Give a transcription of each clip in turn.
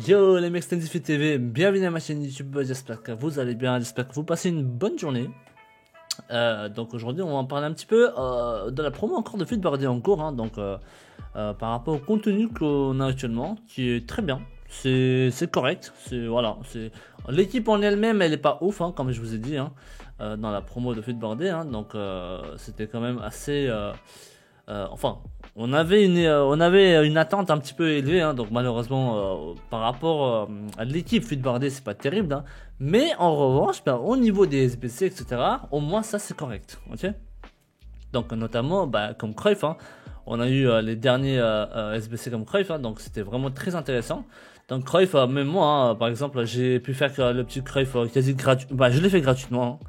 Yo les mecs, c'est Tendifi TV, bienvenue à ma chaîne YouTube, j'espère que vous allez bien, j'espère que vous passez une bonne journée. Donc aujourd'hui on va en parler un petit peu de la promo encore de Feedboardé en cours, hein, par rapport au contenu qu'on a actuellement, qui est très bien, c'est correct, l'équipe en elle-même elle est pas ouf, hein, comme je vous ai dit, hein, dans la promo de Feedboardé, hein, c'était quand même assez... on avait une attente un petit peu élevée, hein, donc malheureusement par rapport à l'équipe Feedboardé c'est pas terrible, hein, mais en revanche au niveau des SBC etc, au moins ça c'est correct, ok. Donc notamment comme Cruyff, hein, on a eu les derniers SBC comme Cruyff, hein, donc c'était vraiment très intéressant. Donc Cruyff, même moi, hein, par exemple, j'ai pu faire le petit Cruyff quasi gratuit, je l'ai fait gratuitement, hein.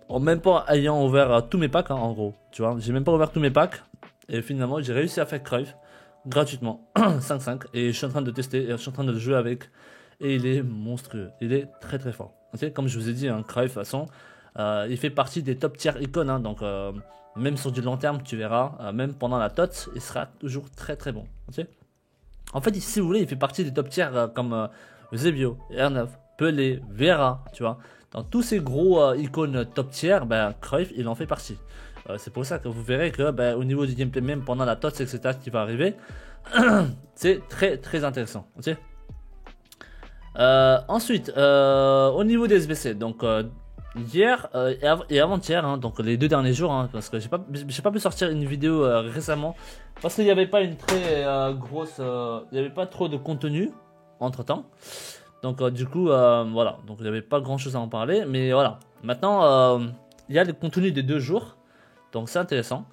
En même pas ayant ouvert tous mes packs, hein, en gros, tu vois, j'ai même pas ouvert tous mes packs, et finalement j'ai réussi à faire Cruyff gratuitement, 5-5, et je suis en train de tester, et je suis en train de le jouer avec, et il est monstrueux, il est très très fort, ok. Comme je vous ai dit, hein, Cruyff, de toute façon, il fait partie des top tier icônes, hein, même sur du long terme, tu verras, même pendant la TOTS, il sera toujours très très bon, ok. En fait, si vous voulez, il fait partie des top tiers comme Eusebio, R9, Pelé, Vera, tu vois. Dans tous ces gros icônes top tier, Cruyff, il en fait partie. C'est pour ça que vous verrez que au niveau du gameplay, même pendant la TOTS, etc., qui va arriver, c'est très très intéressant. Ok. Ensuite, au niveau des SBC, donc hier et avant-hier, hein, donc les 2 derniers jours, hein, parce que j'ai pas pu sortir une vidéo récemment, parce qu'il n'y avait pas une très grosse, il n'y avait pas trop de contenu entre temps. Donc du coup, voilà, donc il n'y avait pas grand chose à en parler, mais voilà. Maintenant, il y a le contenu des 2 jours, donc c'est intéressant.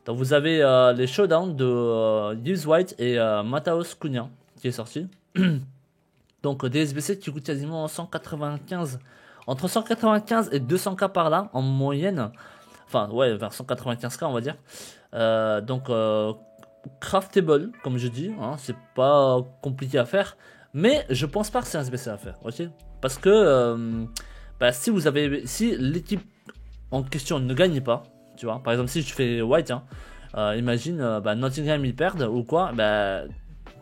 Donc vous avez les showdowns de Gibbs White et Matheus Cunha qui est sorti. Donc des SBC qui coûtent quasiment 195, entre 195 et 200k par là en moyenne. Enfin ouais, vers 195k on va dire. Craftable comme je dis, hein, c'est pas compliqué à faire. Mais je pense pas que c'est un SBC à faire, ok. Parce que si l'équipe en question ne gagne pas, tu vois, par exemple si tu fais White, hein, imagine Nottingham ils perdent ou quoi,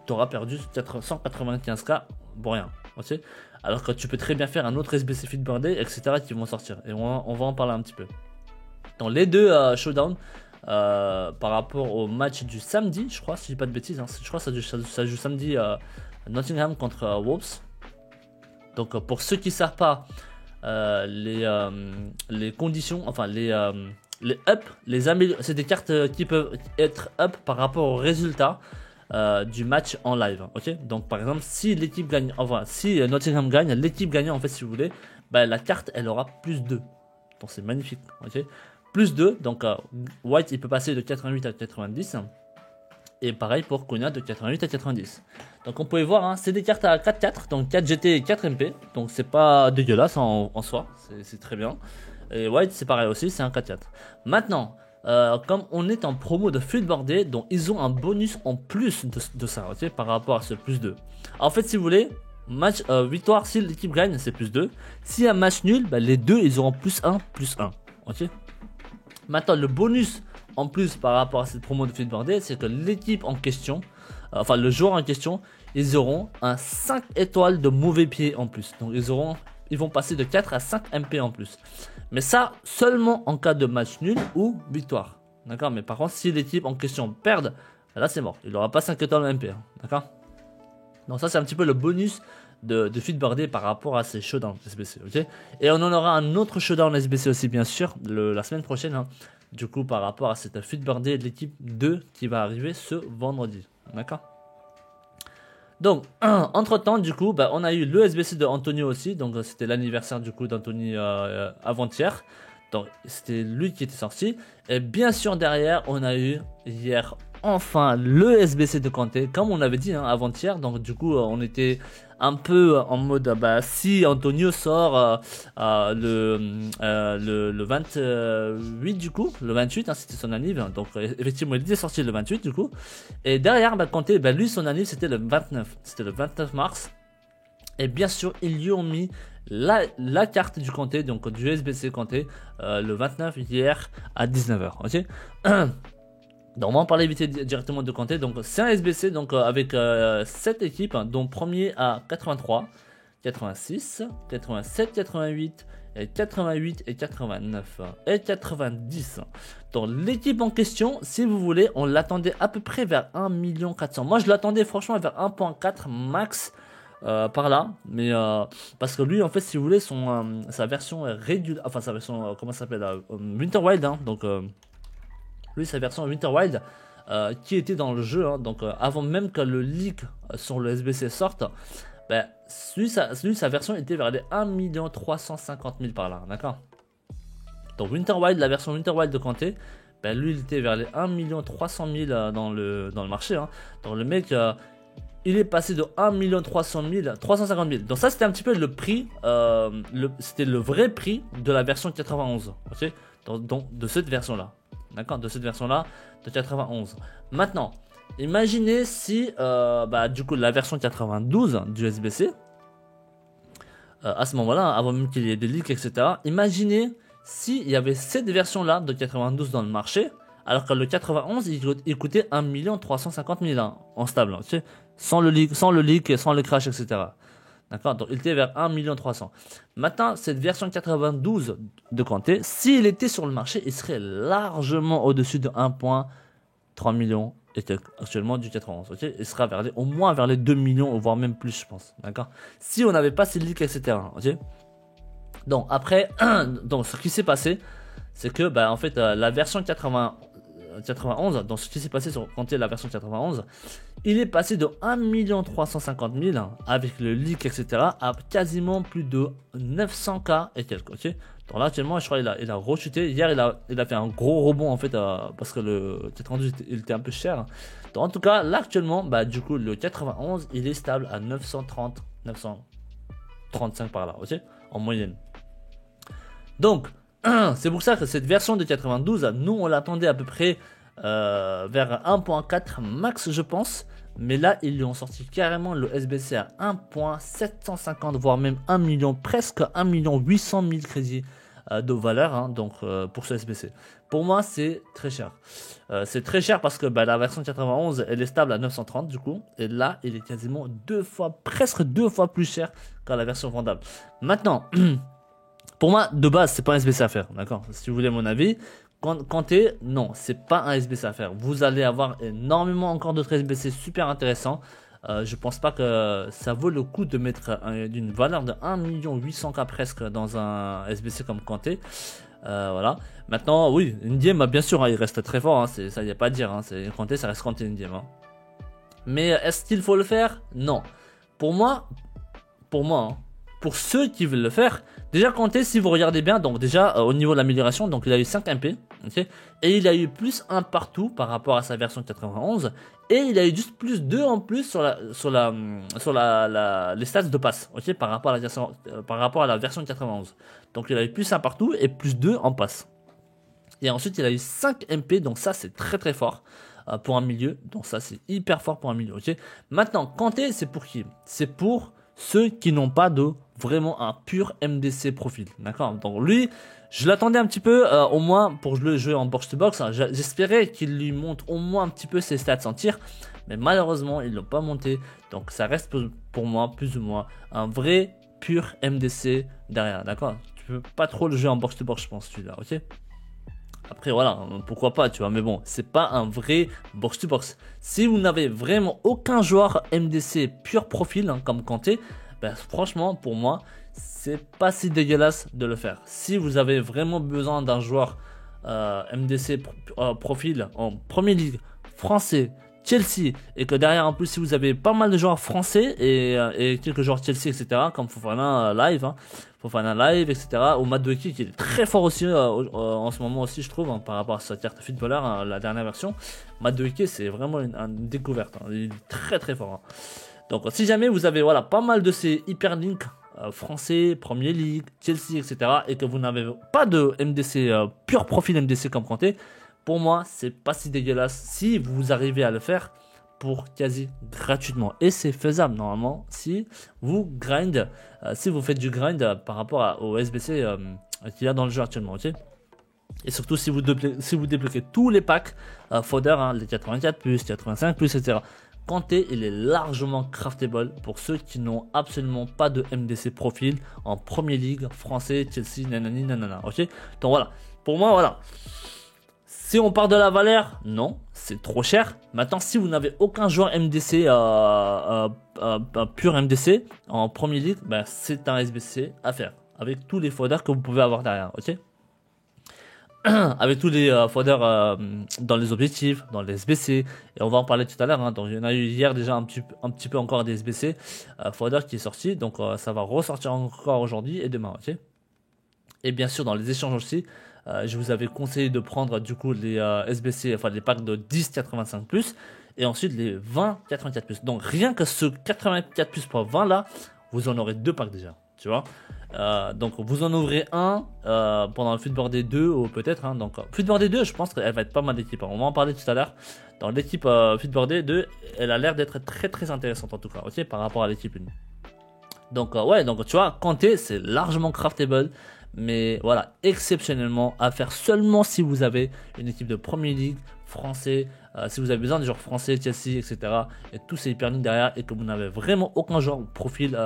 t'auras perdu 195k pour rien, ok. Alors que tu peux très bien faire un autre SBC Feedboardé, etc. qui vont sortir. Et on va en parler un petit peu. Dans les deux showdowns, par rapport au match du samedi, je crois, si je dis pas de bêtises, hein, je crois que ça joue samedi. Nottingham contre Wolves. Donc pour ceux qui ne savent pas, les conditions, enfin les up, c'est des cartes qui peuvent être up par rapport au résultat du match en live, ok. Donc par exemple si l'équipe gagne, enfin si Nottingham gagne, l'équipe gagnante en fait si vous voulez, la carte elle aura plus 2. Donc c'est magnifique, ok. Plus 2, donc White il peut passer de 88 à 90. Et pareil pour Cunha de 88 à 90. Donc on pouvait voir, hein, c'est des cartes à 4-4, donc 4 GT et 4 MP. Donc c'est pas dégueulasse en soi, c'est très bien. Et White c'est pareil aussi, c'est un 4-4. Maintenant, comme on est en promo de Feedboardé, donc ils ont un bonus en plus de ça, ok, par rapport à ce plus 2. En fait si vous voulez, match victoire, si l'équipe gagne c'est plus 2. Si un match nul, les deux ils auront plus 1, ok. Maintenant le bonus en plus par rapport à cette promo de Feedboardé, c'est que l'équipe en question, enfin le joueur en question, ils auront un 5 étoiles de mauvais pied en plus. Donc ils vont passer de 4 à 5 MP en plus. Mais ça seulement en cas de match nul ou victoire. D'accord. Mais par contre si l'équipe en question perd, là c'est mort. Il n'aura pas 5 étoiles MP. Hein, d'accord. Donc ça c'est un petit peu le bonus de Feedboardé par rapport à ces showdowns SBC. Ok. Et on en aura un autre showdown SBC aussi bien sûr la semaine prochaine. Hein. Du coup, par rapport à cette Feedboardé de l'équipe 2 qui va arriver ce vendredi. D'accord. Donc, entre temps, du coup, on a eu le SBC de Antonio aussi. Donc, c'était l'anniversaire du coup d'Anthony avant-hier. Donc, c'était lui qui était sorti. Et bien sûr, derrière, on a eu hier enfin le SBC de Kanté, comme on avait dit hein, avant-hier. Donc, du coup, on était un peu en mode si Antonio sort le 28 du coup, le 28 hein, c'était son anniv, donc effectivement il était sorti le 28 du coup, et derrière Kanté, lui son anniv c'était le 29 mars, et bien sûr ils lui ont mis la carte du Kanté, donc du SBC Kanté, le 29 hier à 19h, ok. Donc on va en parler vite directement de Kanté. Donc c'est un SBC donc avec 7 équipes, hein, dont premier à 83, 86, 87, 88, et 88 et 89 et 90. Donc l'équipe en question, si vous voulez, on l'attendait à peu près vers 1 400 000. Moi je l'attendais franchement vers 1.4 max. Par là, mais parce que lui en fait si vous voulez sa version régulière, enfin sa version comment ça s'appelle Winter Wild, hein, donc lui sa version Winter Wild qui était dans le jeu, hein, donc avant même que le leak sur le SBC sorte, ben, sa version était vers les 1 350 000 par là, d'accord. Donc Winter Wild, la version Winter Wild de Kanté, ben, lui il était vers les 1 300 000 dans le marché, hein. Donc le mec il est passé de 1 300 000 350 000. Donc ça c'était un petit peu le prix, c'était le vrai prix de la version 91, ok, donc de cette version là, d'accord, de cette version là de 91. Maintenant imaginez si du coup la version 92 du SBC à ce moment là, avant même qu'il y ait des leaks etc, imaginez s'il y avait cette version là de 92 dans le marché, alors que le 91 il coûtait 1 350 000 hein, en stable, ok, sans le leak, sans le crash, etc. D'accord, donc il était vers 1 300 000. Maintenant, cette version 92 de Kanté, s'il était sur le marché, il serait largement au-dessus de 1,3 million et actuellement du 91. Ok, il sera au moins vers les 2 millions, voire même plus, je pense. D'accord, si on n'avait pas ces leaks, etc. Ok. Donc après, donc ce qui s'est passé, c'est que en fait la version 91, donc ce qui s'est passé sur Kanté, la version 91, il est passé de 1 350 000 avec le leak etc à quasiment plus de 900K et quelques, ok. Donc là actuellement je crois il a rechuté, hier il a fait un gros rebond en fait parce que le 92 il était un peu cher. Donc en tout cas là actuellement du coup le 91 il est stable à 930, 935 par là, ok, en moyenne. Donc c'est pour ça que cette version de 92, nous on l'attendait à peu près vers 1.4 max je pense, mais là ils lui ont sorti carrément le SBC à 1.750 voire même 1 million, presque 1 800 000 crédits de valeur, hein, donc pour ce SBC. Pour moi c'est très cher, c'est très cher parce que la version 91 elle est stable à 930 du coup, et là il est quasiment presque deux fois plus cher que la version vendable. Maintenant pour moi, de base, c'est pas un SBC à faire, d'accord. Si vous voulez mon avis, Kanté, non, c'est pas un SBC à faire. Vous allez avoir énormément encore d'autres SBC super intéressants. Je pense pas que ça vaut le coup de mettre d'une valeur de 1 800K presque dans un SBC comme Kanté. Voilà. Maintenant, oui, Ndiem, bien sûr, hein, il reste très fort. Hein, ça, y a pas à dire. Hein, Kanté, ça reste Kanté Ndiem. Hein. Mais est-ce qu'il faut le faire? Non. Pour moi, hein, pour ceux qui veulent le faire, déjà Kanté, si vous regardez bien, donc déjà au niveau de l'amélioration, donc il a eu 5 MP, okay, et il a eu plus 1 partout par rapport à sa version 91, et il a eu juste plus 2 en plus sur les stats de passe, okay, par rapport à la version 91. Donc il a eu plus 1 partout et plus 2 en passe. Et ensuite il a eu 5 MP, donc ça c'est très très fort pour un milieu, donc ça c'est hyper fort pour un milieu. Okay. Maintenant Kanté, c'est pour qui? C'est pour ceux qui n'ont pas de vraiment un pur MDC profil, d'accord. Donc lui, je l'attendais un petit peu, au moins pour le jouer en box to box, hein. J'espérais qu'il lui montre au moins un petit peu ses stats en tir, mais malheureusement ils l'ont pas monté, donc ça reste pour moi plus ou moins un vrai pur MDC derrière, d'accord. Tu peux pas trop le jouer en box to box, je pense, celui-là, ok. Après voilà, pourquoi pas, tu vois, mais bon, c'est pas un vrai box to box. Si vous n'avez vraiment aucun joueur MDC pur profil, hein, comme Kanté, franchement pour moi c'est pas si dégueulasse de le faire. Si vous avez vraiment besoin d'un joueur MDC profil en Premier League, français, Chelsea, et que derrière en plus si vous avez pas mal de joueurs français et quelques joueurs Chelsea etc, comme Fofana live, hein, etc, ou Madueke qui est très fort aussi en ce moment aussi je trouve, hein, par rapport à sa carte footballeur, hein, la dernière version. Madueke c'est vraiment une découverte, hein, il est très très fort, hein. Donc si jamais vous avez pas mal de ces hyperlinks français, Premier League, Chelsea etc, et que vous n'avez pas de MDC pur profil MDC comme Kanté, pour moi c'est pas si dégueulasse si vous arrivez à le faire pour quasi gratuitement, et c'est faisable normalement si vous si vous faites du grind par rapport au SBC qu'il y a dans le jeu actuellement, ok. Et surtout, si vous débloquez tous les packs Fodder, hein, les 84+, 85+, etc. Kanté, il est largement craftable pour ceux qui n'ont absolument pas de MDC profil en Premier League, français, Chelsea, nanani, nanana, ok. Donc voilà, pour moi, voilà. Si on part de la valeur, non, c'est trop cher. Maintenant, si vous n'avez aucun joueur MDC, pur MDC en Premier League, ben, c'est un SBC à faire avec tous les Fodder que vous pouvez avoir derrière, ok. Avec tous les fodders dans les objectifs, dans les SBC, et on va en parler tout à l'heure, hein. Donc il y en a eu hier déjà un petit peu encore des SBC fodder qui est sorti, donc ça va ressortir encore aujourd'hui et demain, ok. Et bien sûr dans les échanges aussi, je vous avais conseillé de prendre du coup les SBC, enfin les packs de 10,85+, et ensuite les 20,84+. Donc rien que ce 84+ pour 20 là, vous en aurez 2 packs déjà, tu vois. Donc vous en ouvrez un pendant le Footboard 2 ou peut-être, hein. Donc Footboard 2, je pense qu'elle va être pas mal d'équipe, hein. On va en parler tout à l'heure. Dans l'équipe Footboard 2, elle a l'air d'être très intéressante en tout cas, ok, par rapport à l'équipe 1. Donc ouais, donc tu vois, Kanté c'est largement craftable, mais voilà, exceptionnellement à faire seulement si vous avez une équipe de Premier League français, si vous avez besoin des joueurs français, Chelsea, etc. et tous ces hyperlinks derrière, et que vous n'avez vraiment aucun joueur profil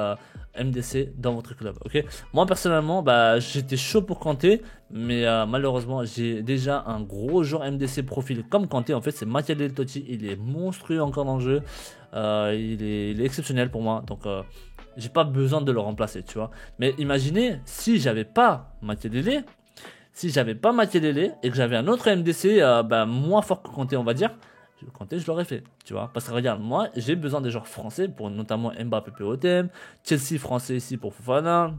MDC dans votre club, ok. Moi personnellement, bah, j'étais chaud pour Kanté, mais malheureusement j'ai déjà un gros joueur MDC profil comme Kanté. En fait, c'est Mathilde Totti, il est monstrueux encore dans le jeu, il est exceptionnel pour moi, donc j'ai pas besoin de le remplacer, tu vois. Mais imaginez si j'avais pas Mathilde, et que j'avais un autre MDC bah, moins fort que Kanté, on va dire, Kanté, je l'aurais fait, tu vois. Parce que regarde, moi, j'ai besoin des joueurs français pour notamment Mbappé POTM, Chelsea français ici pour Fofana,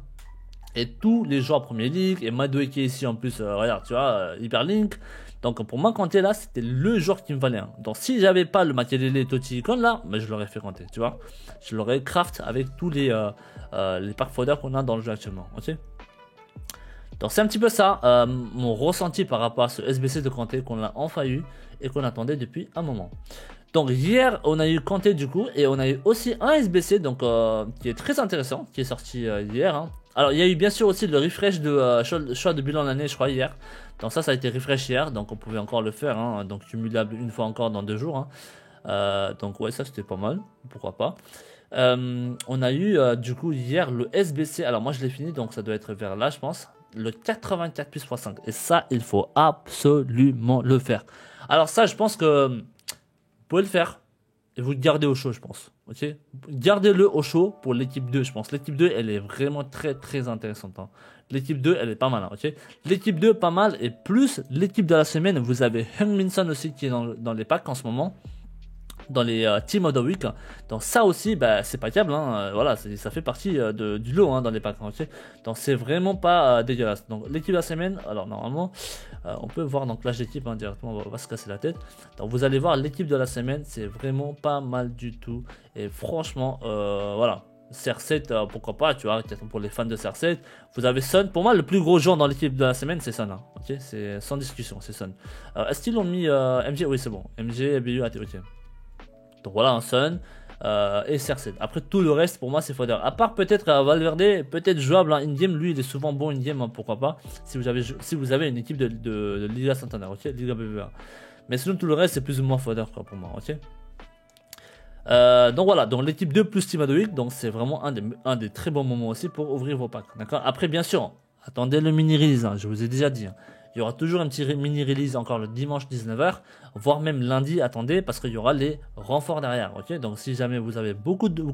et tous les joueurs Premier League, et Madueke ici en plus, regarde, tu vois, Hyperlink. Donc pour moi, Kanté là, c'était le joueur qui me fallait, hein. Donc si j'avais pas le Makelele Totti Icon là, bah, je l'aurais fait Kanté, tu vois. Je l'aurais craft avec tous les packs fodder qu'on a dans le jeu actuellement, ok. Donc c'est un petit peu ça, mon ressenti par rapport à ce SBC de Kanté qu'on a enfin eu et qu'on attendait depuis un moment. Donc hier on a eu Kanté du coup, et on a eu aussi un SBC donc qui est très intéressant, qui est sorti hier, hein. Alors il y a eu bien sûr aussi le refresh de choix de bilan de l'année, je crois, hier. Donc ça a été refresh hier, donc on pouvait encore le faire, hein, donc cumulable une fois encore dans 2 jours, hein. Donc ouais, ça c'était pas mal, pourquoi pas. On a eu du coup hier le SBC, alors moi je l'ai fini, donc ça doit être vers là je pense, le 84+x5, et ça il faut absolument le faire. Alors ça je pense que vous pouvez le faire et vous le gardez au chaud, je pense, ok. Gardez-le au chaud pour l'équipe 2, je pense. L'équipe 2 elle est vraiment très intéressante, hein. L'équipe 2 elle est pas mal, hein, ok. L'équipe 2 pas mal, et plus l'équipe de la semaine, vous avez Heung-min Son aussi qui est dans les packs en ce moment, dans les Team of the Week. Donc ça aussi, bah, c'est pas câble, hein. Voilà, ça fait partie du lot, hein, dans les packs, ok. Donc c'est vraiment pas dégueulasse. Donc l'équipe de la semaine, alors normalement on peut voir donc l'âge d'équipe, hein, directement, on va se casser la tête. Donc vous allez voir l'équipe de la semaine, c'est vraiment pas mal du tout, et franchement voilà, CR7 pourquoi pas, tu vois, pour les fans de CR7. Vous avez Son, pour moi le plus gros joueur dans l'équipe de la semaine c'est Son, hein, ok, c'est sans discussion, c'est Son. Est-ce qu'ils ont mis MG? Oui c'est bon, MG, BU, AT, ok. Donc voilà, un Son et CR7. Après tout le reste pour moi c'est fodder. À part peut-être Valverde, peut-être jouable en in-game. Lui il est souvent bon in-game, hein, pourquoi pas. Si vous avez une équipe de Liga Santander, ok, Liga BBVA. Mais sinon tout le reste c'est plus ou moins fodder quoi pour moi, ok. Donc voilà, donc l'équipe 2 plus Team of the Week, donc c'est vraiment un des très bons moments aussi pour ouvrir vos packs, d'accord. Après bien sûr, attendez le mini release, hein, je vous ai déjà dit, hein. Il y aura toujours un petit mini release encore le dimanche 19h, voire même lundi, attendez, parce qu'il y aura les renforts derrière, ok. Donc si jamais vous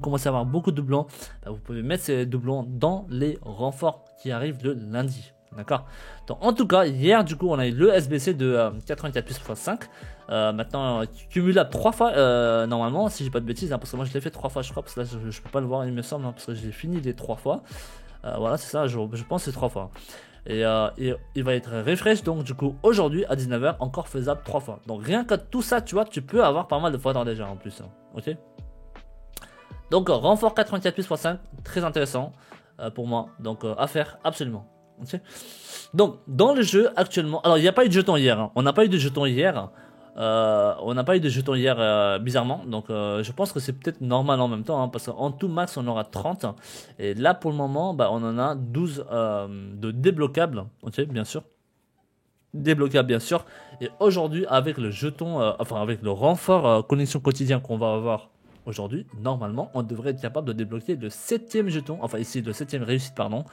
commencez à avoir beaucoup de doublons, bah, vous pouvez mettre ces doublons dans les renforts qui arrivent le lundi, d'accord. Donc en tout cas, hier du coup on a eu le SBC de 84+x5, maintenant cumulable 3 fois normalement, si j'ai pas de bêtises, hein, parce que moi je l'ai fait 3 fois je crois, parce que là je peux pas le voir il me semble, hein, parce que j'ai fini les 3 fois, voilà c'est ça, je pense que c'est 3 fois. Et il va être refresh, donc du coup aujourd'hui à 19h encore faisable 3 fois. Donc rien que tout ça, tu vois, tu peux avoir pas mal de fois déjà en plus, hein, ok. Donc renfort 84+x5, très intéressant pour moi, donc à faire absolument, ok. Donc dans le jeu actuellement, alors il n'y a pas eu de jetons hier, hein. On n'a pas eu de jetons hier, bizarrement, donc je pense que c'est peut-être normal en même temps, hein, parce qu'en tout max on aura 30, et là pour le moment bah, on en a 12 de débloquables, ok, bien sûr. débloquable bien sûr. Et aujourd'hui, avec le jeton, enfin avec le renfort connexion quotidien qu'on va avoir aujourd'hui, normalement, on devrait être capable de débloquer le 7e jeton, enfin ici le 7e réussite, pardon,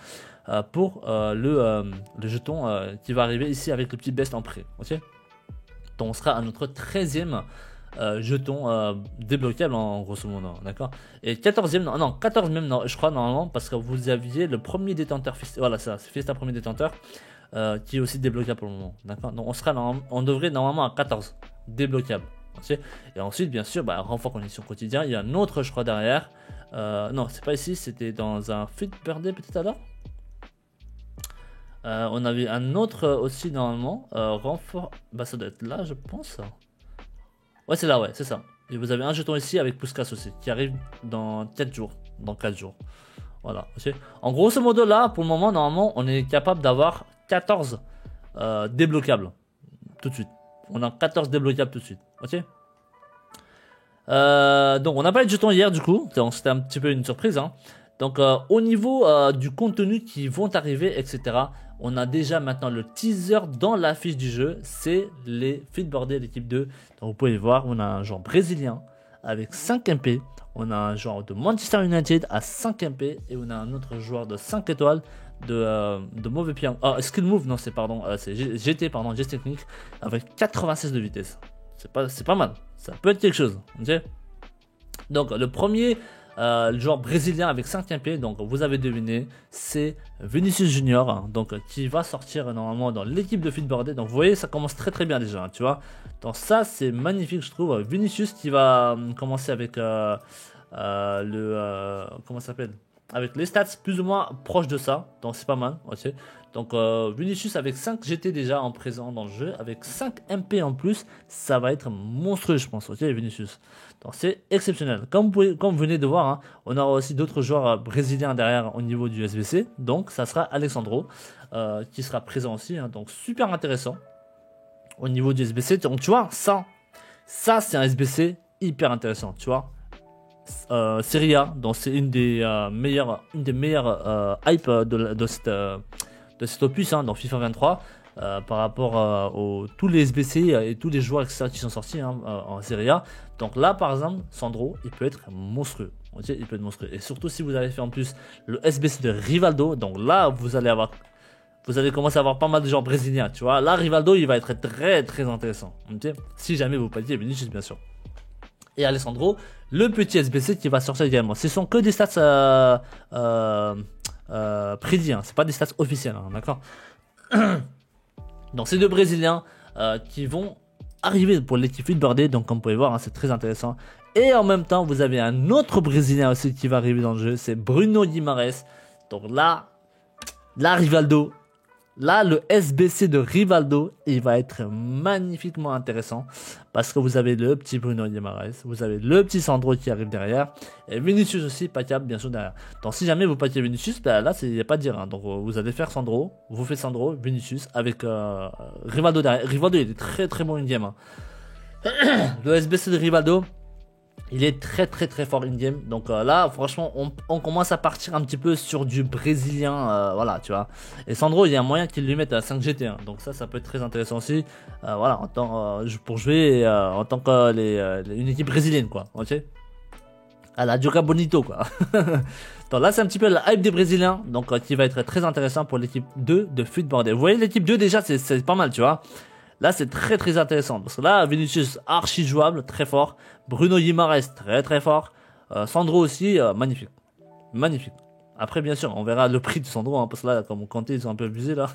pour le jeton qui va arriver ici avec le petit best en prêt. Ok, donc on sera à notre 13e jeton débloquable en grosso modo, d'accord. Et 14e, non 14 même, non, je crois normalement, parce que vous aviez le premier détenteur, voilà ça, c'est Fiesta premier détenteur, qui est aussi débloquable pour le moment, d'accord. Donc on devrait normalement à 14 débloquable. Okay. Et ensuite, bien sûr, renfort connexion quotidien. Il y a un autre, je crois, derrière. Non, c'est pas ici, c'était dans un Fit Birthday peut-être alors. On avait un autre aussi normalement. Renfort. Ça doit être là, je pense. Ouais, c'est là, ouais, c'est ça. Et vous avez un jeton ici avec Puskas aussi, qui arrive dans 4 jours. Dans 4 jours. Voilà. Okay. En grosso modo, là, pour le moment, normalement, on est capable d'avoir 14 débloquables. Tout de suite. On a 14 débloquables tout de suite. Ok. Donc on n'a pas eu de jetons hier du coup. C'était un petit peu une surprise. Hein. Donc au niveau du contenu qui vont arriver, etc. On a déjà maintenant le teaser dans la fiche du jeu. C'est les Feedboardés d'équipe 2. Donc vous pouvez voir, on a un joueur brésilien avec 5 MP. On a un joueur de Manchester United à 5 MP. Et on a un autre joueur de 5 étoiles de mauvais pied. Skill move, non, c'est GT, pardon, Gest technique avec 96 de vitesse. C'est pas mal. Ça peut être quelque chose. Okay. Donc, le premier le joueur brésilien avec 5 MP, donc vous avez deviné, c'est Vinicius Junior, hein, donc qui va sortir normalement dans l'équipe de Feedboardé. Donc, vous voyez, ça commence très très bien déjà, hein, tu vois. Donc, ça, c'est magnifique, je trouve. Vinicius qui va commencer avec comment ça s'appelle, avec les stats plus ou moins proches de ça, donc c'est pas mal. Okay. Donc Vinicius avec 5 GT déjà en présent dans le jeu, avec 5 MP en plus, ça va être monstrueux je pense. Ok, Vinicius, donc c'est exceptionnel. Comme vous venez de voir, hein, on aura aussi d'autres joueurs brésiliens derrière au niveau du SBC, donc ça sera Alexandro qui sera présent aussi, hein, donc super intéressant au niveau du SBC. Donc tu vois, ça c'est un SBC hyper intéressant, tu vois. Serie A, donc c'est une des meilleures hype de cet opus, hein, dans FIFA 23 par rapport tous les SBC et tous les joueurs etc., qui sont sortis, hein, en Serie A. Donc là par exemple Sandro il peut être monstrueux, okay, il peut être monstrueux, et surtout si vous avez fait en plus le SBC de Rivaldo, donc là vous allez commencer à avoir pas mal de joueurs brésiliens, tu vois. Là Rivaldo il va être très très intéressant, okay, si jamais vous payez Vinicius bien sûr. Et Alessandro, le petit SBC qui va sortir également. Ce sont que des stats prédits, hein. C'est pas des stats officiels, hein, d'accord. Donc c'est deux Brésiliens qui vont arriver pour l'équipe Feedboardé. Donc comme vous pouvez voir, hein, c'est très intéressant. Et en même temps, vous avez un autre Brésilien aussi qui va arriver dans le jeu. C'est Bruno Guimaraes. Donc là Rivaldo. Là, le SBC de Rivaldo, il va être magnifiquement intéressant parce que vous avez le petit Bruno Guimaraes, vous avez le petit Sandro qui arrive derrière, et Vinicius aussi, packable bien sûr derrière. Donc si jamais vous packez Vinicius, là, il n'y a pas de dire, hein. Donc vous allez faire Sandro, vous faites Sandro, Vinicius avec Rivaldo derrière. Rivaldo, il est très très bon in-game, hein. Le SBC de Rivaldo, il est très très très fort in-game. Donc là franchement on commence à partir un petit peu sur du brésilien, voilà tu vois. Et Sandro il y a un moyen qu'il lui mette à 5 GT, hein. Donc ça peut être très intéressant aussi, voilà, pour jouer en tant que une équipe brésilienne quoi, ok, à la Dioga Bonito quoi. Donc là c'est un petit peu la hype des Brésiliens, donc qui va être très intéressant pour l'équipe 2 de Feedboardé. Vous voyez l'équipe 2 déjà c'est pas mal tu vois. Là c'est très très intéressant parce que là Vinicius archi jouable, très fort. Bruno Guimaraes très très fort. Sandro aussi magnifique. Après bien sûr on verra le prix de Sandro, hein, parce que là comme on comptait ils sont un peu abusés là.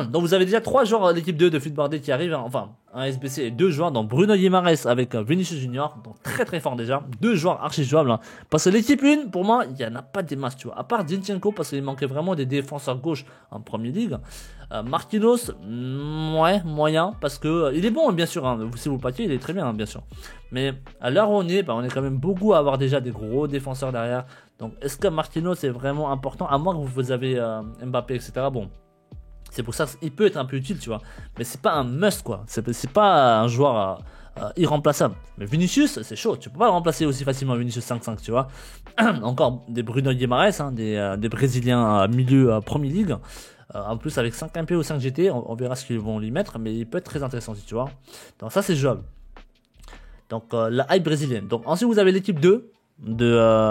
Donc vous avez déjà 3 joueurs de l'équipe 2 de Feedboardé qui arrivent, hein, enfin un SBC et 2 joueurs, donc Bruno Guimaraes avec Vinicius Junior, donc très très fort déjà, 2 joueurs archi jouables, hein. Parce que l'équipe 1 pour moi il n'y en a pas des masses tu vois, à part Zinchenko parce qu'il manquait vraiment des défenseurs gauche en première ligue. Marquinhos, ouais, moyen, parce que il est bon bien sûr, hein, si vous le paquez il est très bien, hein, bien sûr. Mais à l'heure où on est quand même beaucoup à avoir déjà des gros défenseurs derrière. Donc est-ce que Marquinhos est vraiment important, à moins que vous avez Mbappé etc. Bon, c'est pour ça qu'il peut être un peu utile tu vois, mais c'est pas un must quoi, c'est pas un joueur irremplaçable. Mais Vinicius c'est chaud, tu peux pas le remplacer aussi facilement, Vinicius 5-5 tu vois. Encore des Bruno Guimaraes, hein, des Brésiliens milieu Premier League. En plus, avec 5 MP ou 5 GT, on verra ce qu'ils vont lui mettre, mais il peut être très intéressant si tu vois. Donc ça, c'est jouable. Donc la hype brésilienne. Donc ensuite, vous avez l'équipe 2,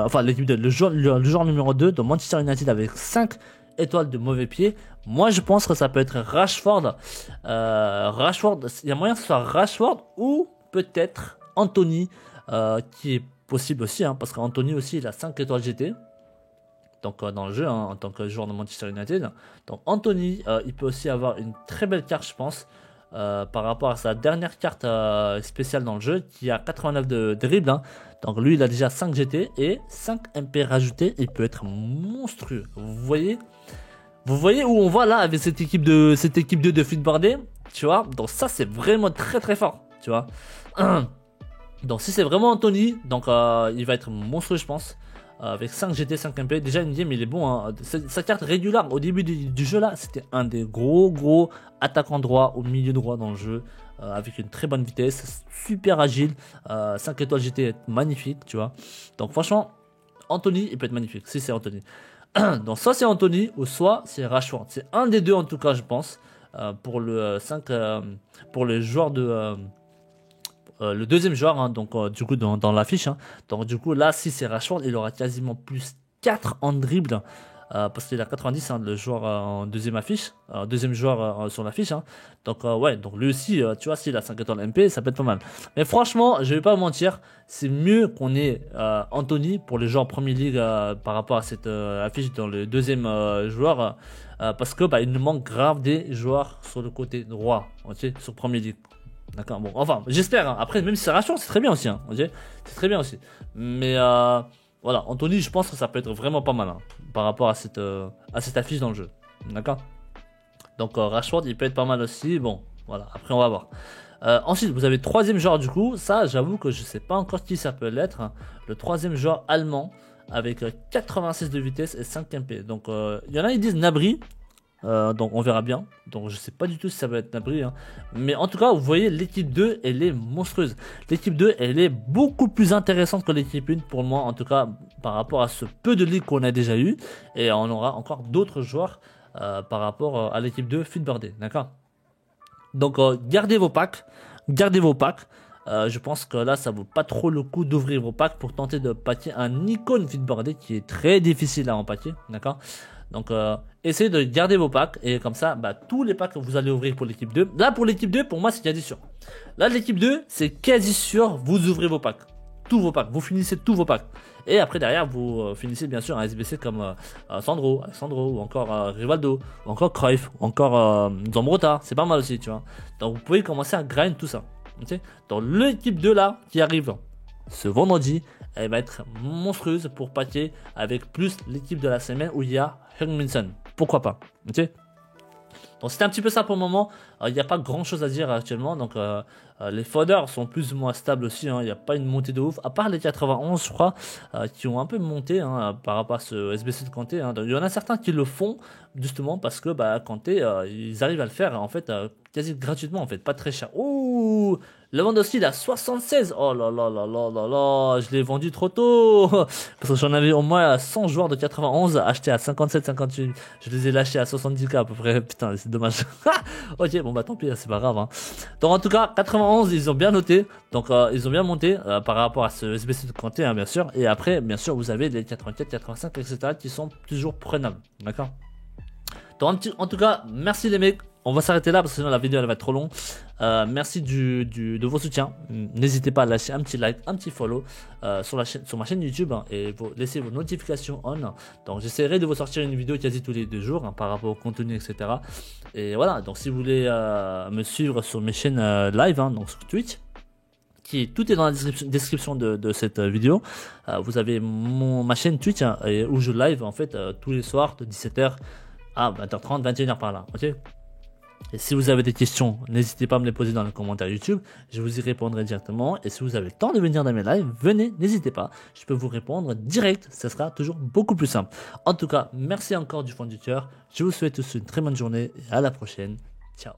enfin l'équipe 2, le joueur numéro 2 de Manchester United avec 5 étoiles de mauvais pied. Moi, je pense que ça peut être Rashford. Rashford, il y a moyen que ce soit Rashford ou peut-être Anthony, qui est possible aussi, hein, parce qu'Anthony aussi, il a 5 étoiles GT. Donc dans le jeu, hein, en tant que joueur de Manchester United. Donc Anthony, il peut aussi avoir une très belle carte, je pense, par rapport à sa dernière carte spéciale dans le jeu, qui a 89 de dribble. Hein. Donc lui, il a déjà 5 GT et 5 MP rajoutés. Il peut être monstrueux. Vous voyez où on va là avec cette équipe 2 de Feedboardé, tu vois. Donc ça, c'est vraiment très très fort, tu vois. Donc si c'est vraiment Anthony, donc il va être monstrueux, je pense. Avec 5 GT, 5 MP, déjà une game il est bon, hein. Sa carte régulière au début du jeu là, c'était un des gros attaquants droit au milieu droit dans le jeu, avec une très bonne vitesse, super agile, 5 étoiles GT est magnifique, tu vois. Donc franchement, Anthony il peut être magnifique, si c'est Anthony. Donc soit c'est Anthony ou soit c'est Rashford, c'est un des deux en tout cas je pense, pour le 5, pour les joueurs de... le deuxième joueur, hein, donc du coup dans l'affiche, hein. Donc du coup là si c'est Rashford, il aura quasiment plus 4 en dribble, parce qu'il a 90, hein, le joueur en deuxième affiche, deuxième joueur sur l'affiche, hein. Donc ouais, donc lui aussi, tu vois, s'il a 5 étoiles MP, ça peut être pas mal. Mais franchement, je vais pas vous mentir, c'est mieux qu'on ait Anthony pour les joueurs en Premier League par rapport à cette affiche dans le deuxième joueur, parce que bah, il nous manque grave des joueurs sur le côté droit, ok, sur Premier League. D'accord, bon, enfin, j'espère, hein. Après, même si c'est Rashford, c'est très bien aussi, hein, ok. C'est très bien aussi. Mais voilà, Anthony, je pense que ça peut être vraiment pas mal, hein, par rapport à cette affiche dans le jeu. D'accord. Donc Rashford, il peut être pas mal aussi. Bon, voilà, après on va voir. Ensuite, vous avez le troisième joueur du coup. Ça, j'avoue que je sais pas encore qui ça peut l'être, hein. Le troisième joueur allemand avec 86 de vitesse et 5 MP. Donc il y en a, ils disent Nabri. Donc on verra bien. Donc je sais pas du tout si ça va être Nabri, hein. Mais en tout cas vous voyez l'équipe 2 elle est monstrueuse. L'équipe 2 elle est beaucoup plus intéressante que l'équipe 1 pour moi, en tout cas par rapport à ce peu de ligues qu'on a déjà eu. Et on aura encore d'autres joueurs par rapport à l'équipe 2 Feedboardé, d'accord. Donc gardez vos packs. Je pense que là ça vaut pas trop le coup d'ouvrir vos packs pour tenter de packer un icône Feedboardé qui est très difficile à empaquer, d'accord. Donc essayez de garder vos packs et comme ça bah, tous les packs que vous allez ouvrir pour l'équipe 2. Là pour l'équipe 2 pour moi c'est quasi sûr. Là l'équipe 2 c'est quasi sûr, vous ouvrez vos packs. Tous vos packs, vous finissez tous vos packs. Et après derrière vous finissez bien sûr un SBC comme Alessandro ou encore Rivaldo, ou encore Cruyff, ou encore Zambrotta. C'est pas mal aussi tu vois. Donc vous pouvez commencer à grind tout ça. Okay. Donc l'équipe 2 là qui arrive ce vendredi, elle va être monstrueuse pour paquer avec plus l'équipe de la semaine où il y a Heung-min Son. Pourquoi pas, ok. Donc c'était un petit peu ça pour le moment. Il n'y a pas grand chose à dire actuellement. Donc les foders sont plus ou moins stables aussi, hein. Il n'y a pas une montée de ouf. À part les 91 je crois, qui ont un peu monté, hein, par rapport à ce SBC de Kanté, hein. Donc, il y en a certains qui le font justement parce que bah, Kanté, ils arrivent à le faire en fait quasi gratuitement en fait, pas très cher. Ouh, Lewandowski il a 76. Oh là là là là là là, je l'ai vendu trop tôt parce que j'en avais au moins 100 joueurs de 91 achetés à 57, 58. Je les ai lâchés à 70k à peu près. Putain, c'est dommage. Ok, bon bah tant pis, c'est pas grave, hein. Donc en tout cas 91 ils ont bien noté, donc ils ont bien monté par rapport à ce SBC de Kanté, hein, bien sûr. Et après bien sûr vous avez les 84, 85 etc qui sont toujours prenables, d'accord. Donc en tout cas merci les mecs. On va s'arrêter là parce que sinon la vidéo elle va être trop longue. Merci de vos soutiens. N'hésitez pas à lâcher un petit like, un petit follow sur ma chaîne YouTube, hein, et laissez vos notifications on. Donc j'essaierai de vous sortir une vidéo quasi tous les 2 jours, hein, par rapport au contenu etc. Et voilà, donc si vous voulez me suivre sur mes chaînes live, hein, donc sur Twitch, tout est dans la description de cette vidéo. Vous avez ma chaîne Twitch, hein, où je live en fait tous les soirs de 17h à 20h30, 21h par là, ok. Et si vous avez des questions, n'hésitez pas à me les poser dans les commentaires YouTube, je vous y répondrai directement. Et si vous avez le temps de venir dans mes lives, venez, n'hésitez pas, je peux vous répondre direct, ça sera toujours beaucoup plus simple. En tout cas, merci encore du fond du cœur, je vous souhaite tous une très bonne journée et à la prochaine, ciao.